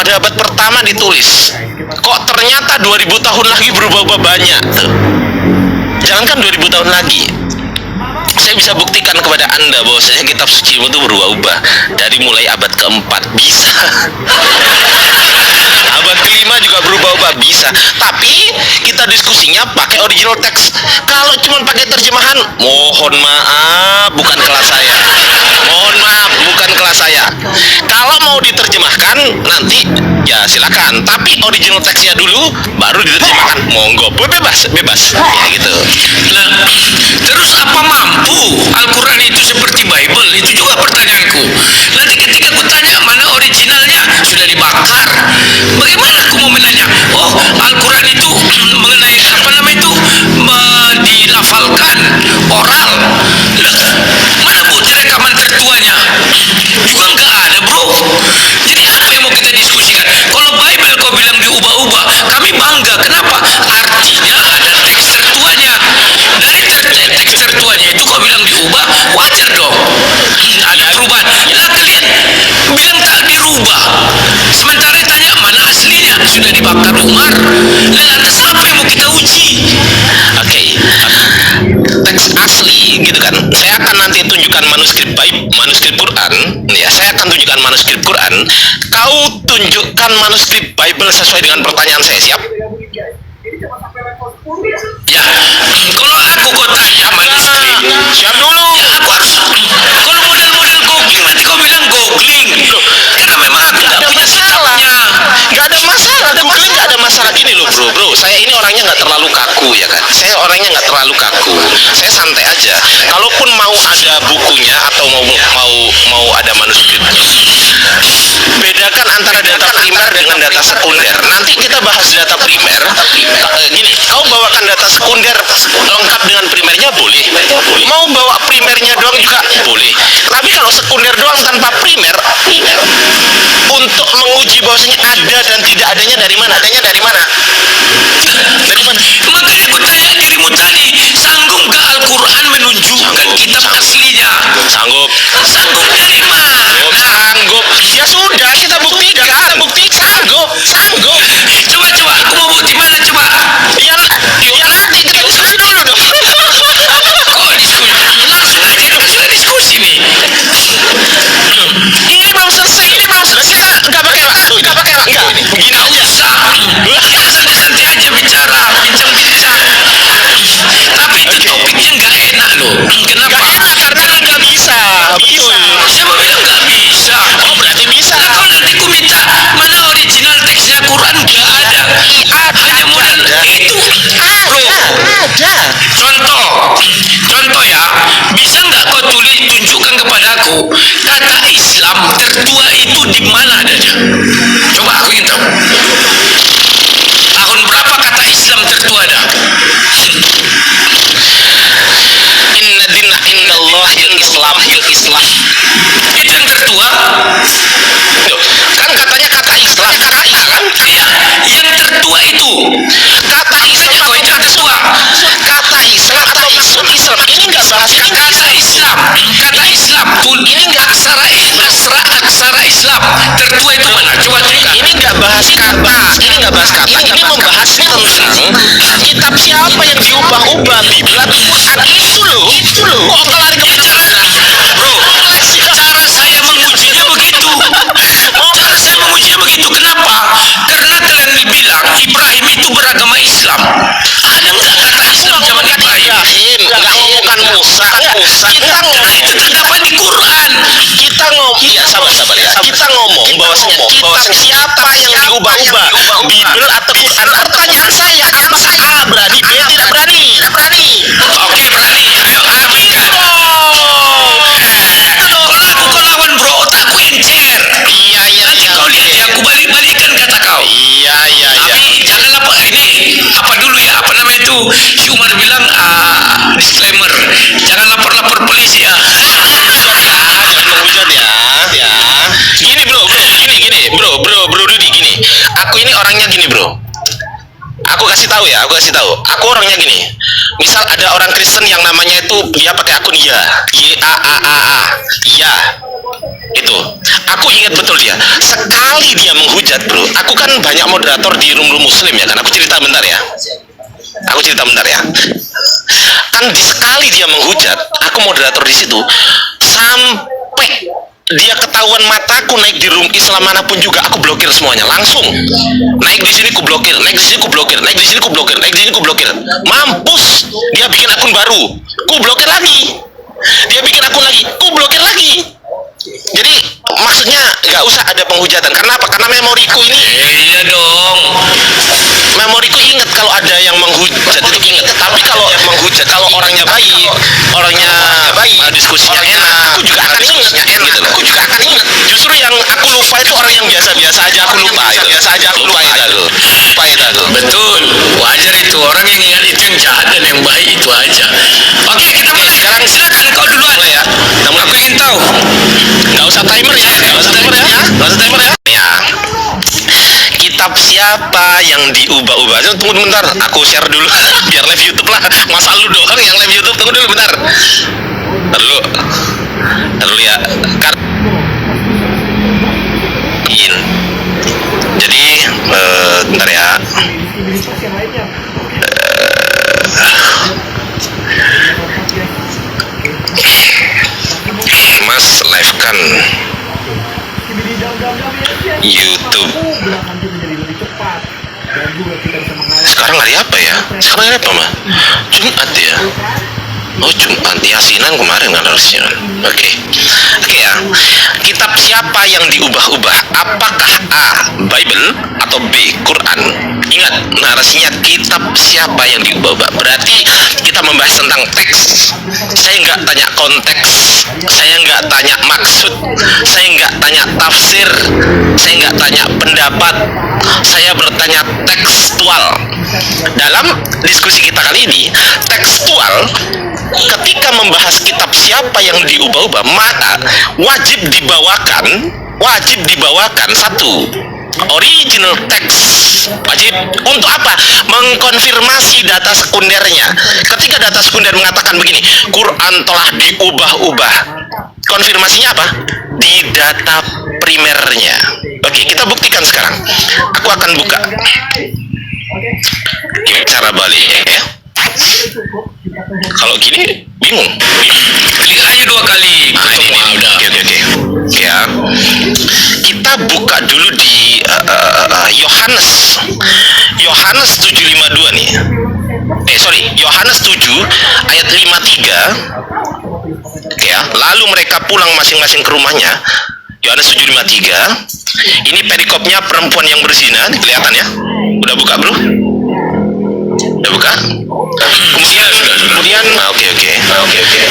pada abad pertama ditulis. Kok ternyata 2000 tahun lagi berubah-ubah banyak tuh. Jangankan 2000 tahun lagi, saya bisa buktikan kepada Anda bahwasanya kitab suci itu berubah-ubah dari mulai abad keempat bisa. Abad kelima juga berubah-ubah bisa. Tapi kita diskusinya pakai original text. Kalau cuma pakai terjemahan, mohon maaf, bukan kelas saya. Mohon maaf, bukan kelas saya. Kalau mau diterjemahkan nanti ya silakan. Tapi original textnya dulu, baru diterjemahkan. Monggo, bebas, bebas. Ya gitu. Nah, terus apa mampu Al-Quran itu seperti Bible? Itu juga pertanyaanku. Nanti ketika aku tanya mana originalnya, sudah dibakar. Bagaimana aku mau menanya? Oh, Al-Quran itu mengenai apa namanya itu dilafalkan oral. Lah, mana bukti rekaman tertuanya? Juga nggak ada, bro. Jadi apa yang mau kita diskusikan? Kalau Bible kau bilang diubah-ubah, kami bangga. Kenapa? Artinya ada teks tertuanya. Dari teks tertuanya itu kau bilang diubah, wajar dong. Ada perubahan. Lah kalian bilang tak dirubah. Sementara tanya mana aslinya, sudah dibakar Umar. Lah lantas apa yang mau kita uji? Oke, teks asli gitu kan. Saya akan nanti tunjukkan manuskrip manuskrip Quran. Ya, saya akan tunjukkan manuskrip Quran. Kau tunjukkan manuskrip Bible sesuai dengan pertanyaan saya. Siap? Ya, kalau aku kau tanya manuskrip, Siap dulu. ya aku harus. Kalau model-model googling nanti kau bilang googling. Karena memang aku nggak punya sikapnya. Nggak ada masalah, googling nggak ada masalah. Gini loh bro, saya ini orangnya nggak terlalu kaku ya kan. Saya orangnya nggak terlalu kaku. Saya santai aja. Kalaupun mau ada bukunya atau mau ada manuskrip, bedakan antara data primer dengan data sekunder. Nanti kita bahas data primer. Gini, kau bawakan data sekunder lengkap dengan primernya boleh. Mau bawa primernya doang juga boleh. Tapi kalau sekunder doang tanpa primer, untuk menguji bahwasanya ada dan tidak adanya dari mana? Adanya dari mana? Dari mana? Makanya aku tanya dirimu tadi, sanggup gak Al-Quran menunjukkan kitab aslinya? Sanggup. Sanggup dari mana? Sanggup. Ya sudah, kita buktikan. Sanggup. Coba, aku mau bukti mana coba? Ya nanti kita diskusi dulu dong. Kok diskusi? Langsung aja, kita sudah diskusi nih. Ini belum selesai. Nggak pakai waktu. Nggak. Begini Gak aja. usah. Kita santai-santai aja bicara, bincang-bincang. Tapi itu topiknya nggak enak loh. Kenapa? Karena nggak bisa. Betul. Siapa bilang nggak bisa? Oh berarti bisa. Nah, kalau nanti ku minta mana original teksnya Quran, nggak ada. Hanya modal itu. Bro, Ada. contoh ya, bisa nggak kau tunjukkan kepadaku kata Islam tertua itu di mana adanya? Coba aku ingin tahu. Tahun berapa kata Islam tertua ada? Inna dina indallahil Islam. Itu yang tertua. Tuh, kan katanya kata Islam kan? Iya, yang tertua itu. Kata Islam Kau itu yang tertua. kata Islam atau masuk Islam ini nggak bahas Kata Islam, ini nggak aksara Islam tertua itu mana? Coba tunjukkan. ini nggak bahas kata, ini membahas tentang kitab siapa yang diubah-ubah Biblat Quran itu loh. Kok lari ke Bro, cara saya mengujinya begitu. Kenapa? Karena kalian bilang Ibrahim itu beragama Islam. Ada nggak kata Islam zaman Ibrahim? bukan Musa. Nah, itu terdapat di Quran. Kita ngomong ya sabar ya. Kita ngomong bahwasanya kitab siapa yang diubah-ubah Bible atau Quran. Pertanyaan saya answer A berani, B tidak berani. Oke, berani. Ayo, berikan. Kalau aku kau lawan bro, otakku encer. Iya. Nanti kau lihat ya, aku balik-balikan kata kau. Iya. Tapi jangan lapor ini apa dulu ya, apa namanya itu, si Umar bilang disclaimer, jangan lapor polisi ya. Jangan menghujat ya. Gini bro, Bro Dudi gini. Aku ini orangnya gini bro. Aku kasih tahu. Aku orangnya gini. Misal ada orang Kristen yang namanya itu dia pakai akun Ya. Itu. Aku ingat betul dia. Sekali dia menghujat menghujat, bro. Aku kan banyak moderator di room-room muslim ya kan. Aku cerita bentar ya. Kan di sekali dia menghujat, aku moderator di situ, sampai dia ketahuan mataku naik di room Islam manapun juga, aku blokir semuanya langsung. Naik di sini ku blokir, naik di sini ku blokir, naik di sini ku blokir, naik di sini ku blokir. Mampus, dia bikin akun baru, ku blokir lagi. Dia bikin akun lagi, ku blokir lagi. Jadi maksudnya nggak usah ada penghujatan. Karena apa? Karena memoriku ini, Iya dong. memoriku ingat kalau ada yang menghujat itu ingat. Tapi kalau yang menghujat, kalau orangnya baik, diskusinya enak, aku juga akan ingat gitu loh. Aku juga akan ingat. Justru yang aku lupa itu orang yang biasa-biasa aja, aku lupa itu. Betul. Wajar itu, orang yang ingat itu yang jahat dan yang baik itu aja. Oke, kita mulai sekarang. Silakan kau duluan. Mulai ya. Aku ingin tahu. Nggak usah timer ya. Ya. Kitab siapa yang diubah-ubah? Tunggu bentar, aku share dulu biar live YouTube lah. Masa lu doang yang live YouTube? Tunggu dulu bentar. Dulu ya. Jadi bentar ya. Mas live kan YouTube. Sekarang hari apa ya? Sekarang hari apa mah? Jumat ya? Oh Jumat, Yasinan kemarin kan harusnya. Oke ya. Kitab siapa yang diubah-ubah? Apakah A. Bible atau B. Quran? Ingat, narasinya kitab siapa yang diubah-ubah. Berarti kita membahas tentang teks. Saya nggak tanya konteks, saya nggak tanya maksud, saya nggak tanya tafsir, saya nggak tanya pendapat, saya bertanya tekstual. Dalam diskusi kita kali ini, tekstual, ketika membahas kitab siapa yang diubah-ubah, maka wajib dibawakan satu, original text. Wajib untuk apa? Mengkonfirmasi data sekundernya. Ketika data sekunder mengatakan begini, Quran telah diubah-ubah, konfirmasinya apa? Di data primernya. Oke, kita buktikan sekarang. Aku akan buka cara baliknya ya. Kalau gini bingung. Klik aja 2 kali. Nah, ini udah. Oke. Ya. Kita buka dulu di Yohanes 7:52 nih. Yohanes 7 ayat 53. Ya, lalu mereka pulang masing-masing ke rumahnya. Yohanes 7:53. Ini perikopnya perempuan yang berzina, nih kelihatan ya. Udah buka, Bro? Udah buka? Kemudian oke.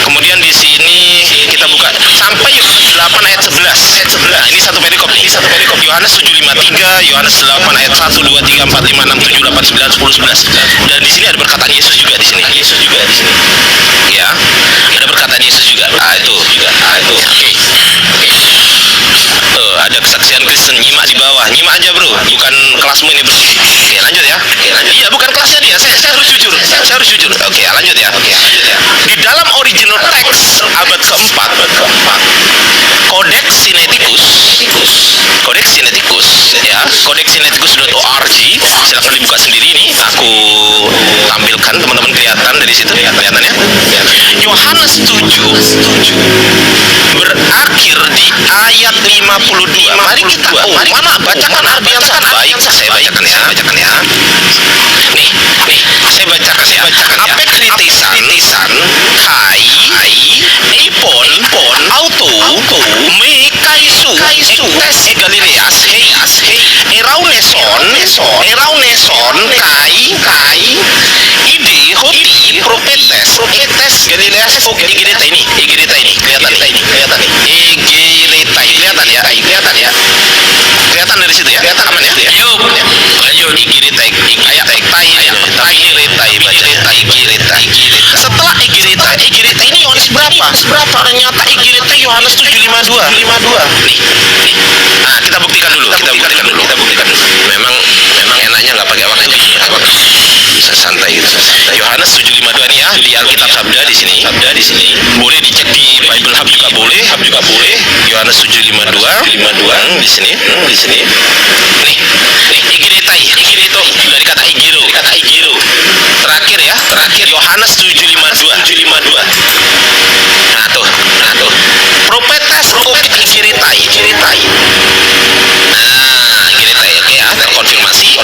Kemudian di sini kita buka sampai Yohanes 8 ayat 11. Nah, ini satu perikop nih. Yohanes 7:53, Yohanes 8 ayat 1 2 3 4 5 6 7 8 9 10 11. Dan di sini ada perkataan Yesus juga di sini. Ya. Ada perkataan Yesus juga. Itu. Oke. Ada kesaksian Kristen, nyimak di bawah. Nyimak aja, Bro. Bukan kelasmu ini, Bro. Oke, lanjut ya. Iya, bukan kelasnya dia. Saya harus jujur. Oke, lanjut ya. Di dalam original text abad keempat, Codex Sinaiticus ya, codexsinaiticus.org, silakan dibuka sendiri nih. Aku tampilkan, teman-teman kelihatan dari situ, kelihatan ya. Yohanes 7 berakhir di ayat 52. Mari kita mana bacakan arti yang sangat baik. Saya bacakan ya. Nih, saya bacakan ya. Apekritissan, hai, epon, auto, me, kaisu, ektes, galileas, erauneson, kai, ide, hoti, propetes, galileas, igireta ini, kelihatan nih. Kelihatan ya. Kelihatan dari situ ya. Aman ya. Ayo, lanjut. Igireta, tapi ini Igireta. Setelah Igireta ini Yohanes berapa? Ternyata Igireta Yohanes 7:52. Nih. Nah, kita buktikan dulu. Memang enaknya nggak pakai waktu. Bisa santai gitu. Yohanes 7:52 nih ya, di Alkitab Sabda di sini. Boleh dicek di Bible Hub juga boleh. Yohanes Yohanes 7:52 di sini nih igiretai itu dari kata igiro terakhir Yohanes 7:52 nah tuh propetes igiretai nah igiretai oke ya terkonfirmasi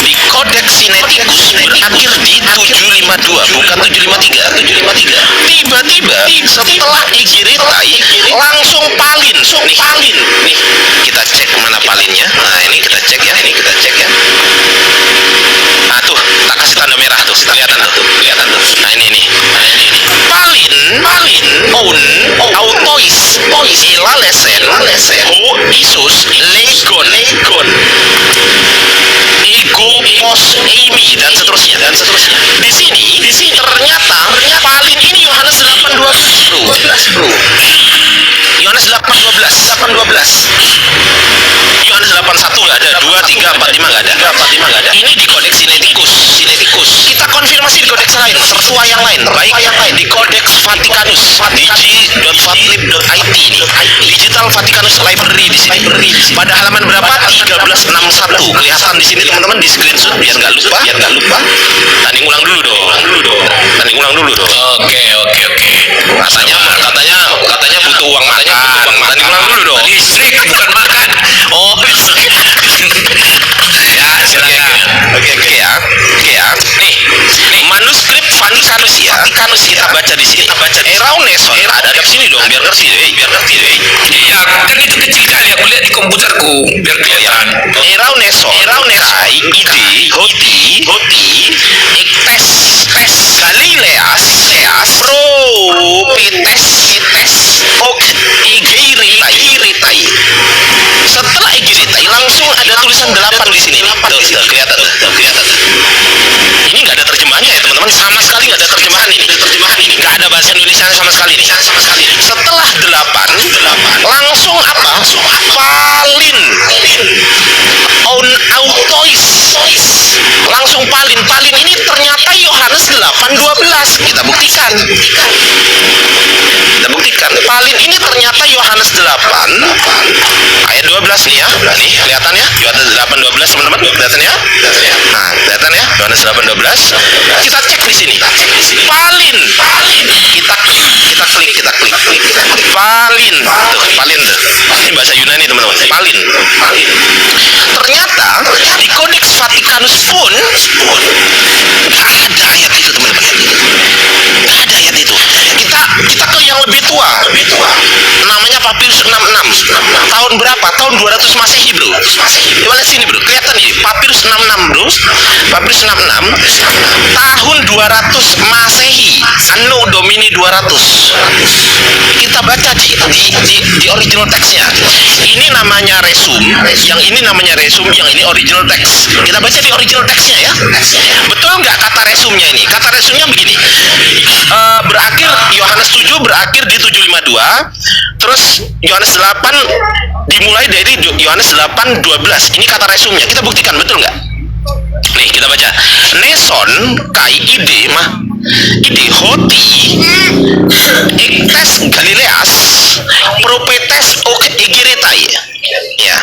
di Codex Sinaiticus berakhir di 752 bukan 753 tiba-tiba setelah igiretai langsung palin nih kita cek mana palinnya. Nah ini kita cek ya nah tuh tak kasih tanda merah tuh kelihatan tuh nah ini palin on autois ilalesen ho isus legon ego pos eimi dan seterusnya di sini ternyata palin ini Yohanes 8:12 bro Yohanes 8:12 Yohanes 8:1 nggak ada 2, 3, 4, 5 nggak ada ini di Codex Sinaiticus kita konfirmasi di Codex lain sesuai yang lain baik di Codex Vaticanus digi.vatlib.it Digital Vaticanus Library di sini pada halaman berapa 1361 kelihatan di sini teman-teman di screenshot biar nggak lupa tanding ulang dulu dong Oke. katanya butuh uang makan tanding ulang dulu dong Listrik bukan makan. oh Ya, silakan. Oke ya. Nih, manuskrip Vaticanus kita baca di sini. Eraunes, ada sini dong, biar ngerti deh. Iya, kan itu kecil kali aku lihat di komputerku biar kelihatan. Erauneson, kai, ide, hoti, ektes, Galileas, propetes, ok, igiritai. Setelah igiritai langsung ada tulisan 8 di sini. Tuh, kelihatan. Ini nggak ada terjemahannya ya teman-teman, sama sekali nggak ada terjemahan ini. Nggak ada bahasa Indonesia sama sekali nih. Setelah 8 langsung apa? Palin on autois langsung palin ini ternyata Yohanes 8:12 kita buktikan palin ini ternyata Yohanes 8 ayat 12 nih ya nih kelihatan ya Yohanes 8:12 teman-teman kelihatan ya nah kelihatan ya Yohanes 8:12 kita cek di sini palin kita klik palin tuh ini bahasa Yunani teman-teman palin ternyata di Codex Vaticanus pun nggak ada ayat itu teman-teman kita ke yang lebih tua namanya Papyrus 66 tahun berapa tahun 200 Masehi bro coba lihat sini bro kelihatan nih Papyrus 66 bro Papyrus 66 tahun 200 Masehi Anno Domini 200 kita baca di original teksnya ini namanya resum yang ini namanya resum yang ini original teks kita baca di original teksnya ya betul nggak kata resumnya ini kata resumnya begini berakhir Yohanes 7 berakhir di 752 terus Yohanes 8 dimulai dari Yohanes 8:12 ini kata resumnya kita buktikan betul nggak nih kita baca Neson kai ide hoti ektes Galileas propetes ok igiretai ya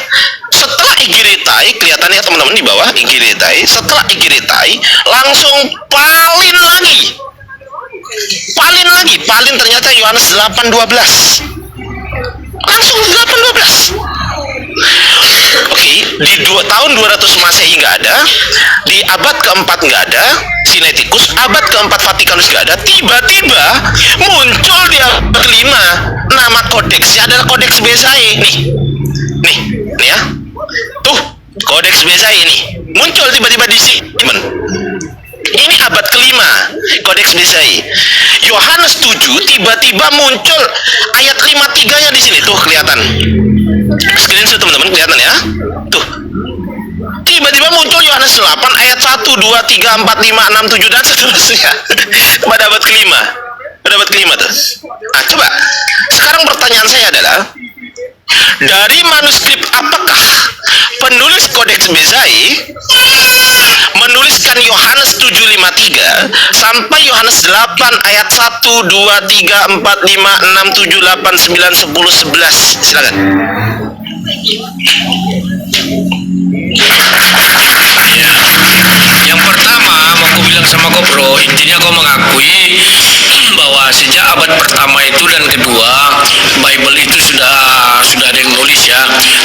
setelah igiretai kelihatan ya teman-teman di bawah igiretai setelah igiretai langsung palin ternyata Yohanes 8:12 langsung 8:12 oke di tahun 200 Masehi nggak ada di abad keempat nggak ada Sinaiticus abad keempat Vatikanus nggak ada tiba-tiba muncul di abad kelima nama kodeksnya adalah Codex Bezae nih ya tuh Codex Bezae ini muncul tiba-tiba di sini teman ini abad kelima Codex Bezae Yohanes 7 tiba-tiba muncul ayat 53 nya di sini tuh kelihatan screenshot teman-teman kelihatan ya tuh tiba-tiba muncul Yohanes 8 ayat 1, 2, 3, 4, 5, 6, 7 dan seterusnya pada abad kelima tuh nah coba sekarang pertanyaan saya adalah dari manuskrip apakah penulis Codex Bezae menuliskan Yohanes 7:53 sampai Yohanes 8 ayat 1, 2, 3, 4, 5, 6, 7, 8, 9, 10, 11. Silakan. Yang pertama mau aku bilang sama kau bro, intinya kau mengakui bahwa sejak abad pertama itu dan kedua Bible itu sudah ada yang nulis ya.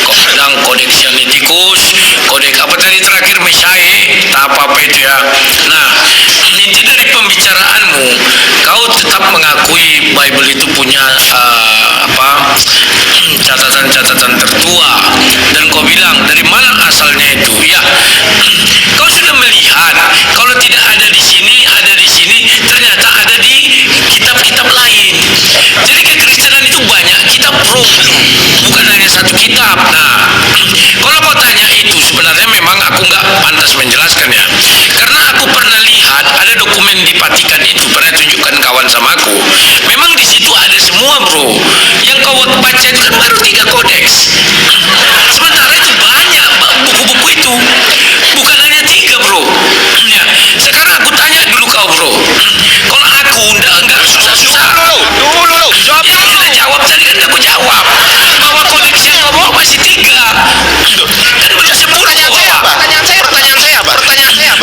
Kau bilang kodeks Sinaiticus, kodeks apa tadi terakhir Mesai, tak apa itu ya. Nah, inti dari pembicaraanmu, kau tetap mengakui Bible itu punya catatan-catatan tertua, dan kau bilang dari mana asalnya itu ya. Kau sudah melihat kalau tidak ada di sini, ternyata ada di kitab-kitab lain. Jadi kekristenan itu banyak kitab bro, bukan hanya satu kitab. Nah, kalau kau tanya itu sebenarnya memang aku nggak pantas menjelaskan ya, karena aku pernah lihat ada dokumen di Vatikan itu, pernah tunjukkan kawan sama aku. Memang di situ ada semua bro. Yang kau baca itu kan baru 3 kodeks. Sementara itu banyak buku-buku itu, bukan hanya 3 bro. Ya, sekarang aku tanya dulu kau bro. Kalau aku enggak susah-susah. Dulu, jawab Ya dulu. sudah jawab tadi kan aku jawab. Bahwa kodeks yang kau bawa masih 3. Kan belum 10 kau bawa. Pertanyaan saya apa?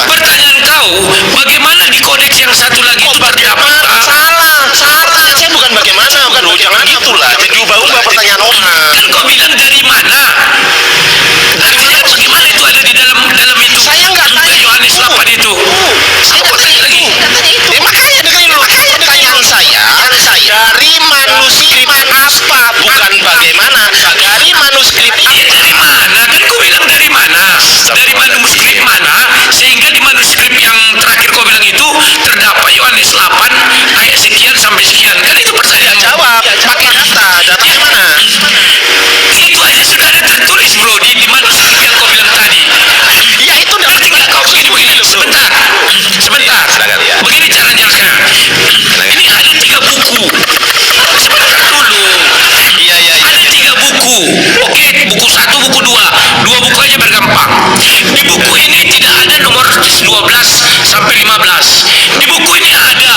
Pertanyaan kau, bagaimana di kodeks yang satu lagi itu terdapat? Salah. Pertanyaan saya bukan bagaimana, bro. Jangan gitulah. Jadi ubah-ubah pertanyaan orang. Kan kau bilang dari mana? Artinya bagaimana itu ada di dalam itu? Saya nggak tanya Yohanes 8 itu. Saya nggak tanya lagi. Makanya dengerin dulu. Pertanyaan saya dari manuskrip apa, bukan bagaimana. Dari manuskrip Iya dari mana? Kan kau bilang dari mana? Dari manuskrip mana? Sehingga di manuskrip yang terakhir kau bilang itu terdapat Yohanes 8 ayat sekian sampai sekian. Kan itu pertanyaan. jawab pakai datanya mana? Itu aja sudah ada tertulis bro di manuskrip yang kau bilang tadi. Ya itu dapat Ketika kau begini, sebentar. Silakan, ya. Begini cara jelasnya. Ini ada 3 buku. Sebentar dulu. Iya. Ada 3 buku. Oke, buku 1, buku 2. 2 buku aja biar gampang. Di buku ini tidak ada nomor 12 sampai 15. Di buku ini ada.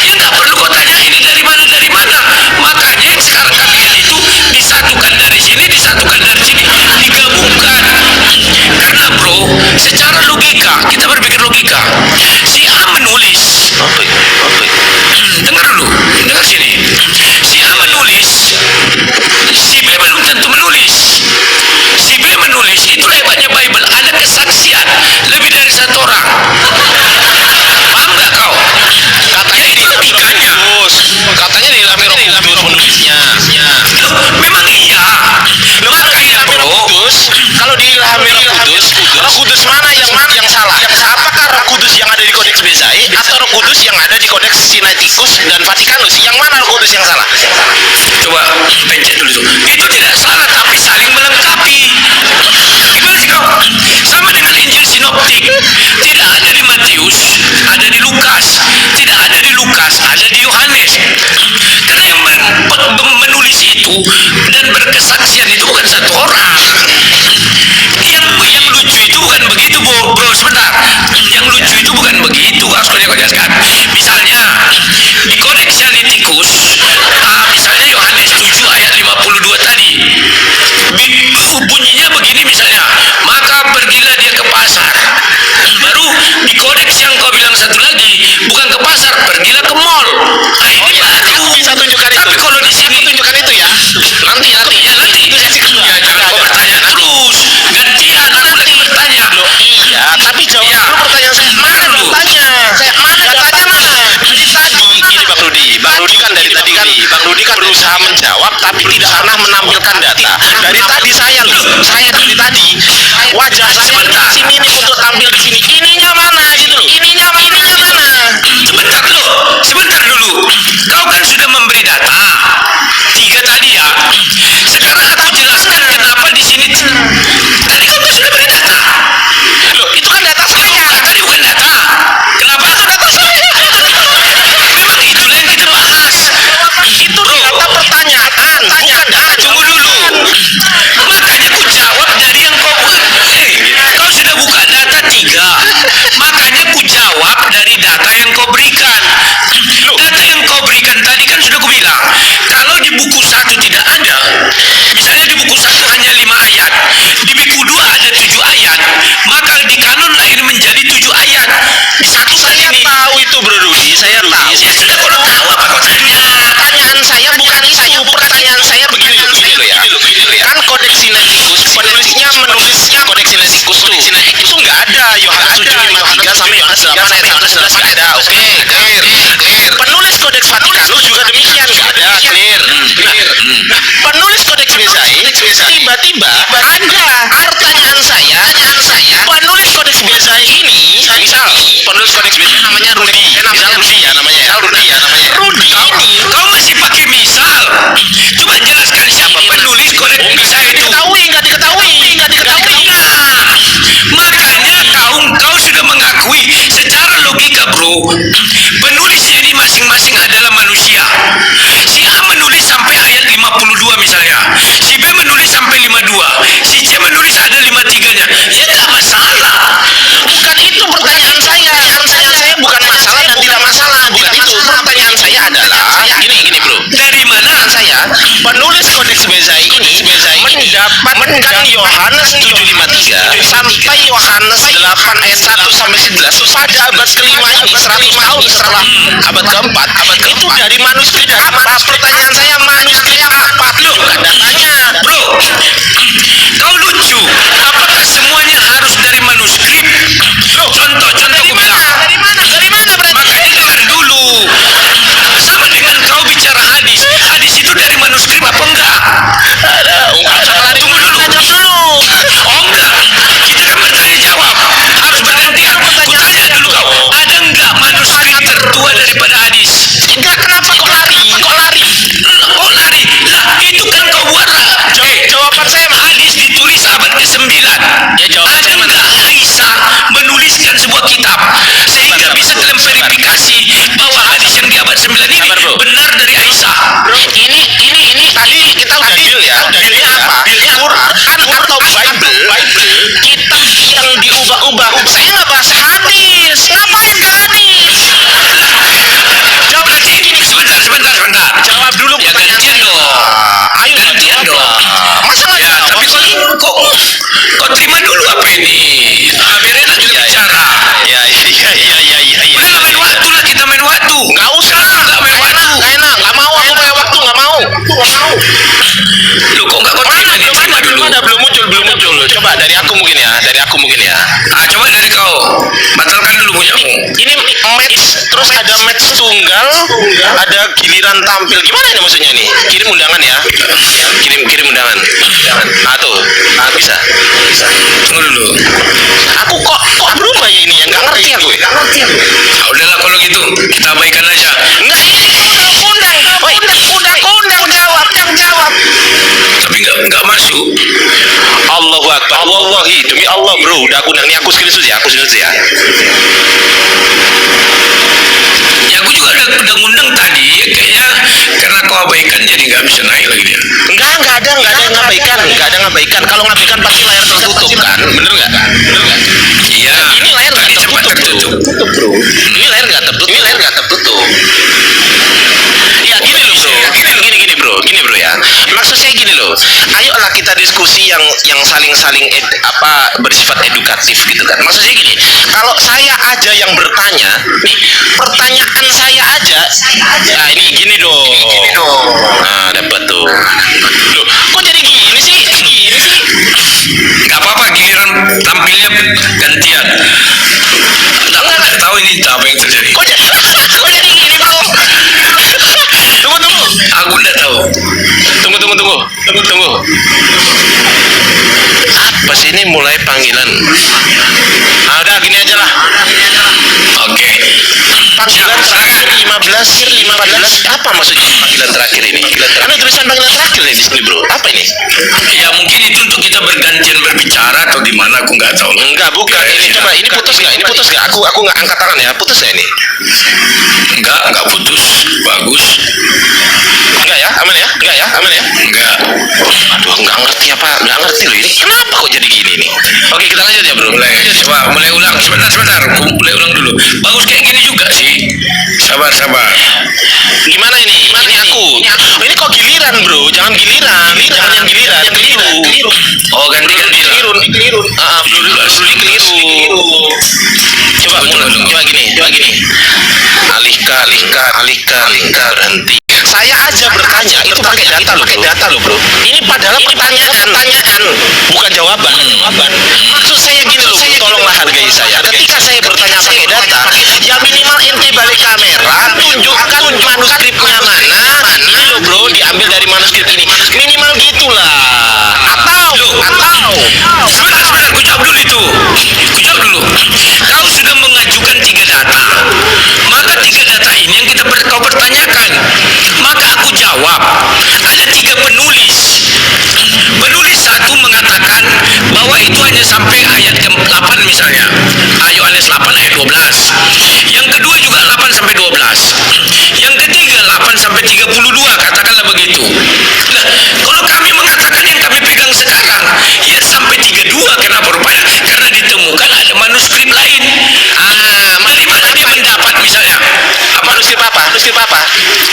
Ya nggak perlu kau tanya ini dari mana. Makanya sekarang kalian itu disatukan dari sini, disatukan dari sini, digabungkan. Karena bro, secara logika, kita berpikir logika. Si A menulis. Dengar dulu, dengar sini. Si A menulis, si B belum tentu menulis. Si B menulis, itu hebatnya Bible. Ada kesaksian lebih dari 1 orang. Paham nggak kau? Katanya Itu logikanya. Katanya dilami Roh Kudus menulisnya. Loh, memang iya. Makanya bro, Kalau diilhami Roh Kudus mana yang salah? Apakah Roh Kudus yang ada di Kodeks Bezai atau Roh Kudus yang ada di Kodeks Sinaiticus dan Vatikanus? Yang mana Roh Kudus yang salah? coba pencet dulu tuh. Itu tidak salah tapi saling melengkapi. Gimana sih kau? Sama dengan Injil Sinoptik. Tidak ada di Matius, ada di Lukas. Tidak ada di Lukas, ada di Yohanes. Karena yang menulis itu dan berkesaksian itu bukan 1 orang. Yang lucu itu bukan begitu bro, sebentar. Yang lucu itu bukan begitu, harus kau jelaskan. Misalnya di kodeks Sinaiticus, misalnya Yohanes 7 ayat 52 tadi, bunyinya begini misalnya, maka pergilah dia ke pasar. Baru di kodeks yang kau bilang satu lagi, bukan ke pasar, pergilah ke mall. Nah, ini baru. Bisa tunjukkan itu. Tapi kalau di sini Tunjukkan itu ya. Nanti. ya nanti ya, jangan kau bertanya terus, gantian aku lagi bertanya. Iya, tapi jawab Iya. dulu pertanyaan saya. Mana Dulu. datanya? Mana datanya? Jadi tadi gini Bang Rudi kan dari tadi kan Bang Rudi kan berusaha menjawab tapi tidak pernah menampilkan data. Dari tadi saya dari tadi wajah saya Sebentar. sini nih untuk tampil di sini. Ininya mana gitu loh. Ininya mana? Sebentar dulu. Kau kan sudah memberi data 3 tadi ya. Sekarang aku jelaskan kenapa di sini. Tadi kau kan sudah beri data. Loh, itu kan data saya. Tadi bukan data. Kenapa itu data saya? Memang itulah yang kita bahas. Itu data pertanyaan, bukan data Tunggu dulu. Makanya aku jawab dari yang kau buka. Kau sudah buka data 3. Makanya aku jawab ada. Pertanyaan saya, penulis kodeks Bezai ini, misal penulis kodeks Bezai namanya Rudi, misal Rudi ya namanya. Rudi ini, Kau masih pakai misal? Coba jelaskan siapa penulis kodeks bisa itu. nggak diketahui. Nah, makanya kau sudah mengakui secara logika, bro. Penulisnya ini masing-masing adalah manusia. Si A menulis sampai ayat 52 misalnya. Si B menulis sampai 52. Si C menulis ada 53-nya. Ya nggak masalah. Bukan itu pertanyaan saya. Pertanyaan saya bukan masalah dan tidak masalah. Bukan itu. Pertanyaan saya adalah gini bro. Dari mana? Saya penulis kodeks Bezai ini mendapatkan Yohanes 7:53 sampai Yohanes 8 ayat 1 sampai 11 pada abad kelima ini 100 tahun setelah abad keempat itu dari manuskrip apa? Pertanyaan saya manuskrip apa? Tunjukkan datanya. Bro, kau lucu. Apakah semuanya harus dari manuskrip? Contoh aku bilang. Dari mana berarti? Makanya dengar dulu. Sama dengan kau bicara hadis. Hadis itu dari manuskrip apa enggak? Tunggu dulu. Oh enggak. Kita kan bertanya jawab. Harus bergantian. Kutanya dulu kau. Ada enggak manuskrip tertua daripada hadis? Enggak, kenapa kok lari? Oh lari. Lah itu kan kau buat lah. Jawaban saya Hadis ditulis abad ke-9. Ya, jawaban Ada saya mana? enggak Aisyah menuliskan sebuah kitab sehingga bisa dalam verifikasi bahwa hadis yang di abad 9 ini Sabar, bro. benar dari Aisyah? Ini tadi kita udah deal ya. Dealnya apa? Quran atau Bible, kitab yang diubah-ubah. Saya nggak bahas hadis. Ngapain ke hadis? Jawab lagi. Sebentar. Jawab dulu Ya pertanyaan gantian saya. dong. Ayo Gantian jawab. dong. Masa nggak Ya, jawab tapi sih? kau terima dulu apa ini? Biarin aja bicara. Ya. Udah main waktu lah, kita main waktu. Nggak usah. Nggak main waktu. Nggak mau aku pakai waktu. Nggak mau. Lu kok nggak kau terima nih? Terima dulu. Belum muncul. Coba dari aku mungkin ya. Ah, coba dari kau. Batalkan dulu punyamu. Ini match, terus ada match tunggal, ada giliran tampil. Gimana ini maksudnya nih? Kirim undangan ya. Kirim undangan. Nah tuh, bisa. Tunggu dulu. Aku kok berubah ya ini? Yang nggak ngerti aku ya. Ah, udahlah kalau gitu kita abaikan aja. Enggak, undang jawab. Tapi nggak masuk. Allahu Akbar. Wallahi, demi Allah bro, udah aku undang. Ini aku screenshot ya. Ya aku juga udah ngundang tadi, kayaknya karena kau abaikan jadi nggak bisa naik lagi dia. Enggak ada yang ngabaikan. Kalau ngabaikan pasti layar tertutup kan? Bener nggak? Iya. Ini layar nggak tadi sempat tertutup, bro. Ini layar nggak tertutup. Ya gini bro ya. Maksud saya gini loh. Ayolah kita diskusi yang saling bersifat edukatif gitu kan. Maksud saya gini. Kalau saya aja yang bertanya, nih pertanyaan saya aja. Nah ini gini dong. Nah dapat tuh. Loh, kok jadi gini sih? Gak apa-apa, giliran tampilnya gantian. Aku nggak tahu ini apa yang terjadi. Kok jadi gini bro? Tunggu. Aku nggak tahu. Tunggu. Apa sih ini mulai panggilan? Ah udah gini aja lah. Oke. Panggilan terakhir 15 apa maksudnya panggilan terakhir ini? Karena tulisan panggilan terakhir nih di sini bro. Apa ini? Ya mungkin itu untuk kita bergantian berbicara atau gimana, aku nggak tahu. Enggak, bukan. Ini coba ini putus nggak? Aku nggak angkat tangan ya. Putus nggak ini? Enggak putus. Bagus. Enggak ya? Aman ya? Enggak. Aduh, nggak ngerti loh ini. Kenapa kok jadi gini nih? Oke, kita lanjut ya bro. Mulai ulang. Sebentar. Aku mulai ulang dulu. Bagus kayak gini juga sih. Sabar. Gimana ini? Ini aku. Ini kok giliran bro? Jangan giliran. Keliru. Oh, gantikan dia. Keliru. Brudi keliru. Coba gini. Alihkan berhenti. Saya aja bertanya itu pakai data loh bro. Ini padahal pertanyaan bukan jawaban. Maksud saya gini loh, tolonglah hargai saya. Ketika saya bertanya pakai data, ya minimal ente balik kamera, tunjukkan manuskripnya mana. Ini loh bro, diambil dari manuskrip ini. Minimal gitulah. hanya sampai ayat ke-8 misalnya. Yohanes 8 ayat 12. Yang kedua juga 8 sampai 12. Yang ketiga 8 sampai 32, katakanlah begitu. Nah, kalau kami mengatakan yang kami pegang sekarang, ya sampai 32. Kenapa? Rupanya karena ditemukan ada manuskrip lain. Dari mana dia mendapat misalnya? Manuskrip apa? Manuskrip apa?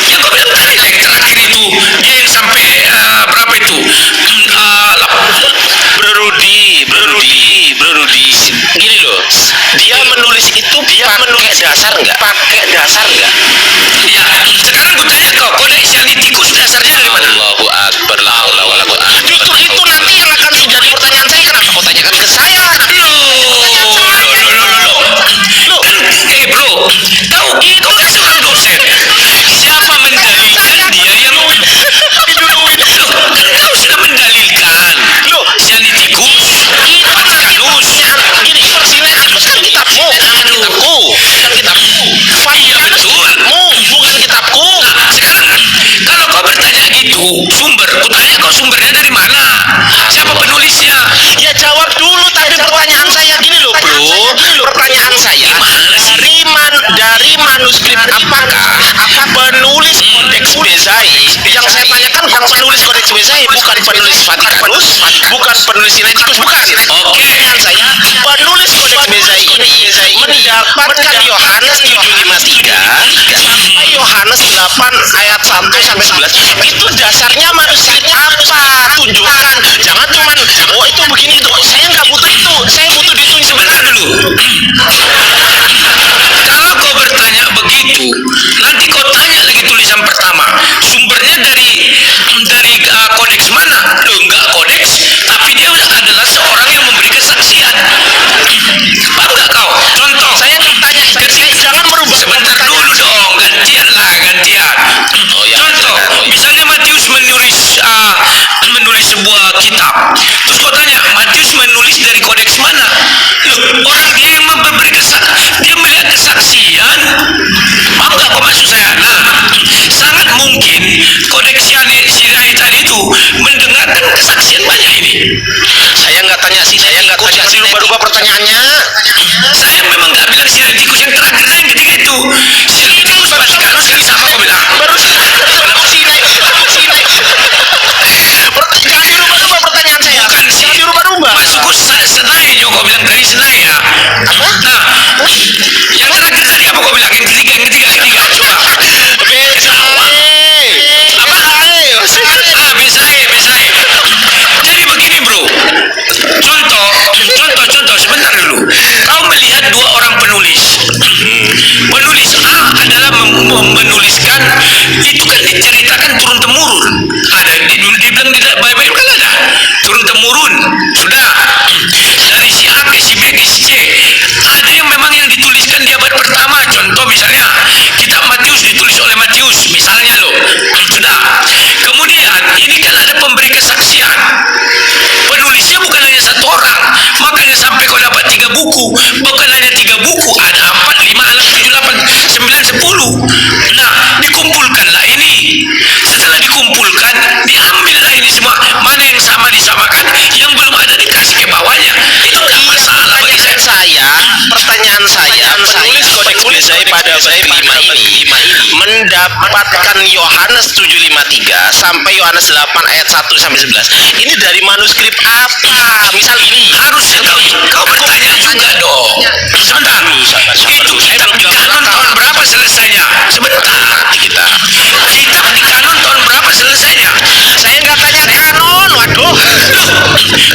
Yang kau bilang tadi yang terakhir itu, dia yang sampai berapa itu? Bro Rudi. Gini loh, dia menulis itu pakai dasar nggak? Pakai dasar nggak? Ya, sekarang gue tanya kau, kodeks Sinaiticus dasarnya dari mana? Allahu Akbar, la haula wala quwwata. Justru itu nanti yang akan menjadi pertanyaan saya. Kenapa kau tanyakan ke saya? Bro, tahu kau kan seorang dosen. Siapa mendalilkan dia yang loh, kan kau sudah mendalilkan Loh, Sinaiticus, Vatikanus. gini, Sinaiticus kan kitabmu, bukan kitabku. Iya betul. Bukan kitabku. Nah, sekarang kalau kau bertanya gitu, sumber, kutanya kau sumbernya dari mana? Siapa penulisnya? Ya jawab dulu, tapi pertanyaan saya gini loh, bro. Pertanyaan saya dari manuskrip apakah penulis Kodeks Bezai? Yang saya tanyakan bukan penulis Kodeks Bezai, bukan penulis Vatikanus, bukan penulis Sinaiticus, bukan. Oke. Pertanyaan saya, penulis Kodeks Bezai ini mendapatkan Yohanes 7:53 sampai Yohanes 8 ayat 1 sampai 11. Itu dasarnya manuskrip apa? Tunjukkan. Jangan cuman itu begini itu. Saya nggak butuh itu. Saya butuh dihitung Sebentar dulu. Kalau kau bertanya begitu, nanti kau tanya lagi tulisan pertama. Sumbernya dari kodeks mana? Loh, enggak kodeks, tapi dia adalah seorang yang memberi kesaksian. Paham nggak kau? Contoh. Saya tanya, jangan merubah. Sebentar dulu dong, gantian. Oh, ya, Contoh, misalnya Matius menulis sebuah kitab, terus kau tanya, Matius menulis dari kodeks mana? Loh, orang dia yang dia melihat kesaksian. Paham nggak kau maksud saya? Nah, sangat mungkin kodeks Sinai tadi itu mendengarkan kesaksian banyak ini. Saya nggak tanya sih. Saya nggak tanya. Rubah-rubah pertanyaannya. Saya memang nggak bilang Sinaiticus yang terakhir, yang ketiga itu. Sinaiticus Vatikanus ini siapa kau bilang? Baru Sinai. Jangan dirubah-rubah pertanyaan saya. Bukan sih. Jangan dirubah-rubah. Maksudku Senai, jo kau bilang tadi Senai ya. Nah, yang terakhir tadi apa kau bilang? Yang ketiga. Coba. Besai. Jadi begini bro. Contoh sebentar dulu. Kau melihat dua orang penulis. Penulis A adalah menuliskan, itu kan diceritakan turun temurun. Ada dibilang di Bible kan ada turun temurun. Sudah dari si A ke si B ke si C. Ada yang memang yang dituliskan di abad pertama. Contoh misalnya kitab Matius ditulis oleh Matius misalnya loh. Sudah. Kemudian ini kan ada pemberi kesaksian. Penulisnya bukan hanya satu orang, makanya sampai kau dapat 3 buku. Bukan hanya 3 buku, ada 4, 5, 6, 7, 8, 9, 10. Nah, dikumpulkanlah ini. Setelah dikumpulkan, diambillah ini semua. Mana yang sama disamakan, yang belum ada dikasih ke bawahnya. Itu nggak masalah bagi saya. Pertanyaan saya, penulis Kodeks Bezai pada bab 5 ini mendapatkan Yohanes 7:53 sampai Yohanes 8 ayat 1 sampai 11. Ini dari manuskrip apa? Misal ini. Harusnya kau bertanya juga dong. Sebentar. Itu kitab di kanon tahun berapa selesainya? Sebentar. Kitab di kanon tahun berapa selesainya? Saya nggak tanya kanon, waduh.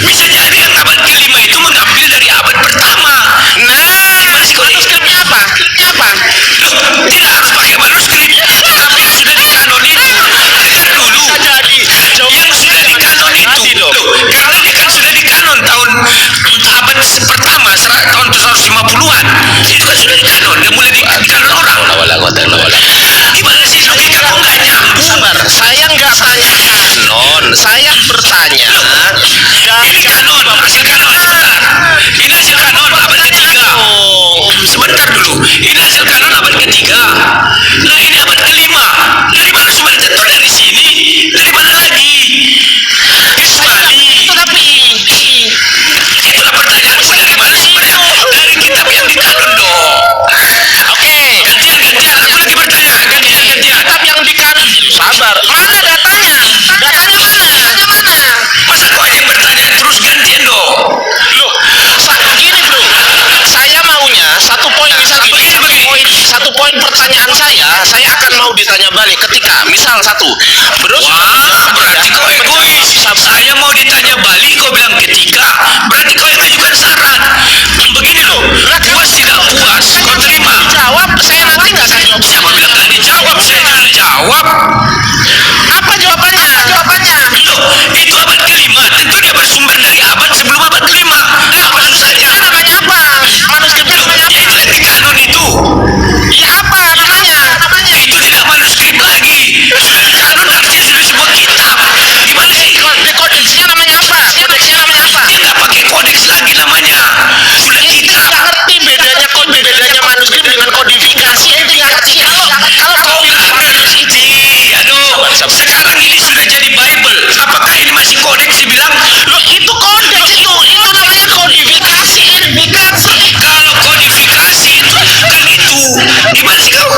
Bisa jadi yang abad ke-5 itu mengambil dari abad pertama. Nah, manuskripnya apa? Tidak harus pakai manuskrip, tapi yang sudah dikanon itu. Dengar dulu. Jadi Yang sudah dikanon itu. Loh, karena dia kan sudah dikanon ditanya balik ketika misal satu, bro sudah Wah, berarti kau egois. Saya mau ditanya balik, kau bilang ketika. Berarti kau yang ajukan syarat. Begini loh, puas tidak puas, kau terima. jawab, saya nanti nggak akan jawab. Siapa bilang nggak dijawab? Saya sudah jawab. Apa jawabannya? Loh, itu abad kelima. Tentu dia bersumber dari abad sebelum abad kelima. Apa susahnya? Namanya apa? Manuskripnya Loh, namanya ya itu epikanon itu. ya apa namanya? Itu tidak manuskrip lagi. Sudah kanon artinya sudah sebuah kitab. Gimana sih? Kodeksnya namanya apa? Kodeksnya namanya apa? Dia nggak pakai kodeks lagi namanya. Sudah Kita kitab. nggak ngerti bedanya manuskrip dengan kodifikasi, itu yang ngerti. Kalau Kau bilang aduh, sekarang ini sudah jadi Bible. Apakah ini masih kodeks dibilang? Loh, itu kodeks itu namanya kodifikasi. Kalau kodifikasi itu kan itu gimana sih kau?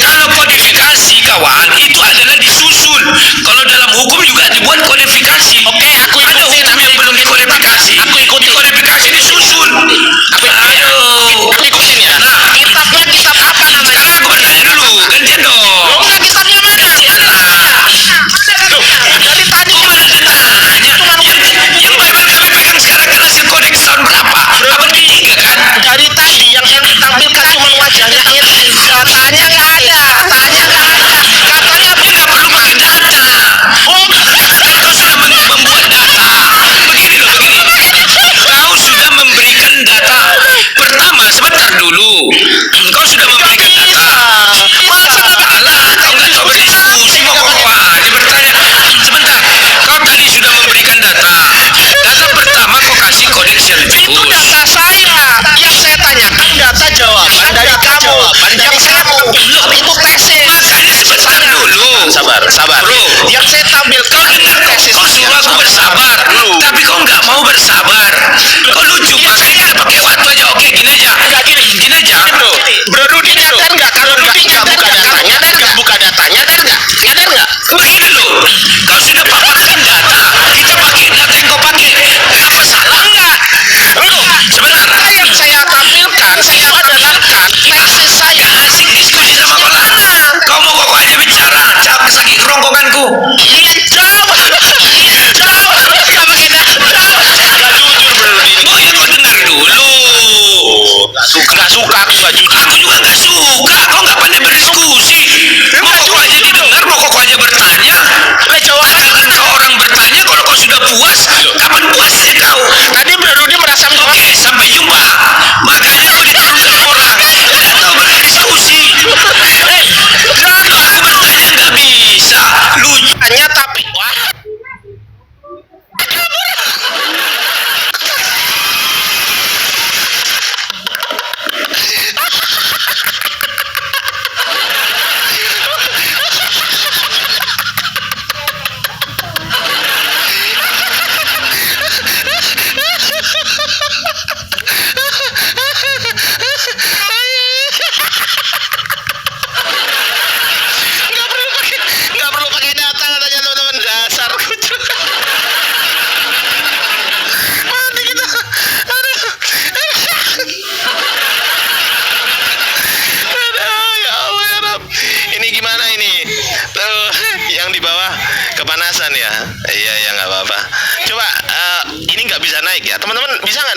Kalau kodifikasi kawan itu adalah disusun. Kalau dalam hukum juga dibuat kodifikasi. Oke, aku Ada ikutin, hukum yang belum dikodifikasi. Aku ikutin. Dikodifikasi disusun. Aduh. Aku ikutin ya. Nah, Kitabnya kitab apa namanya? sekarang aku bertanya dulu, gantian dong. Oh, enggak, kitabnya mana? Dari tadi Kok malah ditanya? Yang Bible kami pegang sekarang kan hasil kodeks tahun berapa? Abad ketiga kan? dari tadi yang ente tampilkan cuma wajahnya ente. Katanya nggak ada. Katanya Ya nggak perlu pakai data. oh, Kau sudah membuat data. Begini loh, begini. Kau sudah memberikan data. Pertama, sebentar dulu. Kau sudah memberikan data. masa nggak Alah, kau nggak tahu berdiskusi mau kau aja bertanya. Sebentar, kau tadi sudah memberikan data. Data pertama kau kasih kodeks yang itu lurus. data saya yang saya tanyakan data jawaban dari kamu yang saya tapi itu tesis Makanya sebentar dulu. sabar Bro, yang saya tampilkan kau dengar kau suruh aku bersabar, tapi kau nggak mau bersabar. Kau lucu, makanya kita pakai waktu aja. Oke, gini aja. Gini aja. Bro Rudi nyadar nggak kalau Rudi nggak buka datanya dan nggak buka datanya dan nyadar nggak Begini loh, kau sudah paparkan data, kita pakai data yang kau pakai. Apa salah nggak? Sebentar. yang saya tampilkan itu adalah tesis saya Nggak asik diskusi sama kau lah. Kau mau kok aja bicara, cak sakit kerongkonganku. jawab nggak pakai data nggak jujur Bro Rudi Oh ya kau dengar dulu. nggak suka aku nggak jujur Aku juga nggak suka, kau nggak pandai berdiskusi. Mau kok aja didengar, mau kok aja bertanya. lah jawabannya Sekarang kau orang bertanya, kalau kau sudah puas, kapan puasnya kau? tadi Bro Rudi merasa Oke, sampai jumpa. Makanya kau dituntut orang. Tidak tahu berdiskusi. Kalau aku bertanya nggak bisa. Lucu. hanya tapi wah nggak perlu pakai data katanya teman-teman dasar kucu mati kita aduh ya Allah ya Rab ini gimana ini tuh yang di bawah kepanasan ya iya ya nggak apa-apa coba ini nggak bisa naik ya teman-teman bisa nggak